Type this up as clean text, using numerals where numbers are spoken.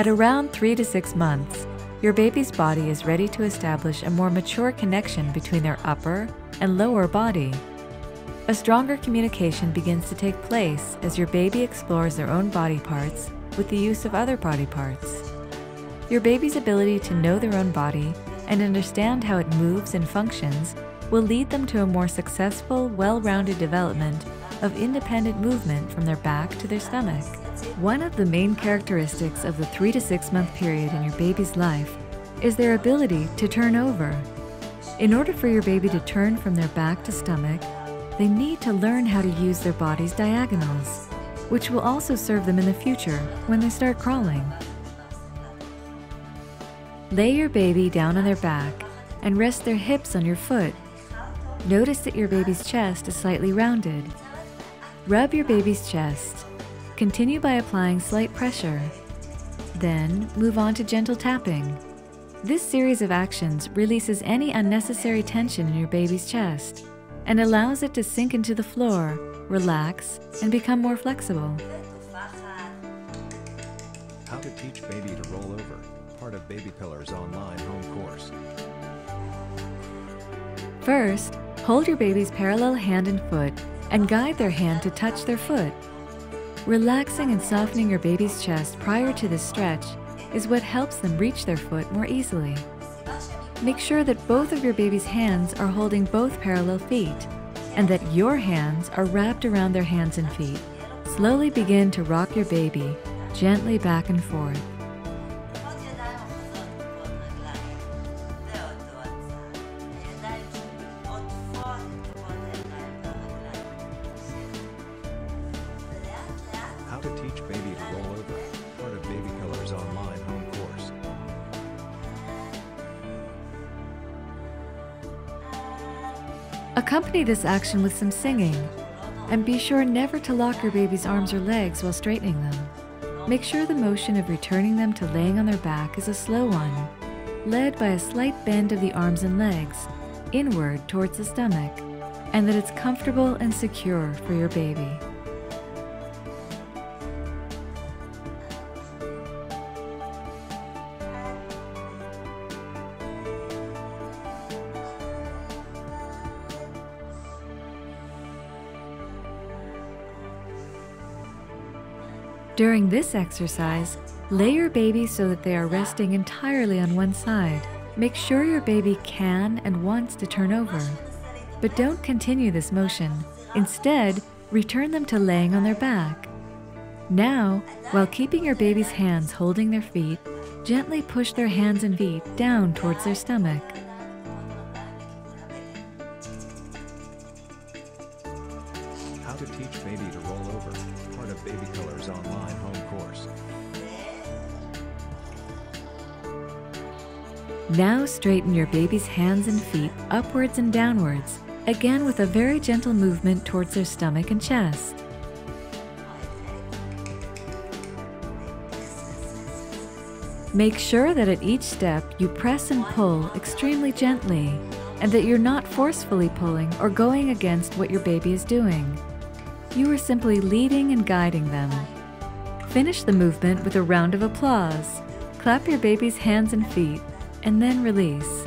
At around 3 to 6 months, your baby's body is ready to establish a more mature connection between their upper and lower body. A stronger communication begins to take place as your baby explores their own body parts with the use of other body parts. Your baby's ability to know their own body and understand how it moves and functions will lead them to a more successful, well-rounded development of independent movement from their back to their stomach. One of the main characteristics of the 3 to 6 month period in your baby's life is their ability to turn over. In order for your baby to turn from their back to stomach, they need to learn how to use their body's diagonals, which will also serve them in the future when they start crawling. Lay your baby down on their back and rest their hips on your foot. Notice that your baby's chest is slightly rounded. Rub your baby's chest. Continue by applying slight pressure. Then move on to gentle tapping. This series of actions releases any unnecessary tension in your baby's chest and allows it to sink into the floor, relax, and become more flexible. How to teach baby to roll over, part of Babypillars online home course. First, hold your baby's parallel hand and foot and guide their hand to touch their foot. Relaxing and softening your baby's chest prior to this stretch is what helps them reach their foot more easily. Make sure that both of your baby's hands are holding both parallel feet and that your hands are wrapped around their hands and feet. Slowly begin to rock your baby gently back and forth. How to teach baby to roll over, part of Babypillars online home course. Accompany this action with some singing, and be sure never to lock your baby's arms or legs while straightening them. Make sure the motion of returning them to laying on their back is a slow one, led by a slight bend of the arms and legs, inward towards the stomach, and that it's comfortable and secure for your baby. During this exercise, lay your baby so that they are resting entirely on one side. Make sure your baby can and wants to turn over, but don't continue this motion. Instead, return them to laying on their back. Now, while keeping your baby's hands holding their feet, gently push their hands and feet down towards their stomach. How to teach baby to roll over, part of Babypillars online home course. Now straighten your baby's hands and feet upwards and downwards, again with a very gentle movement towards their stomach and chest. Make sure that at each step you press and pull extremely gently, and that you're not forcefully pulling or going against what your baby is doing. You are simply leading and guiding them. Finish the movement with a round of applause. Clap your baby's hands and feet, and then release.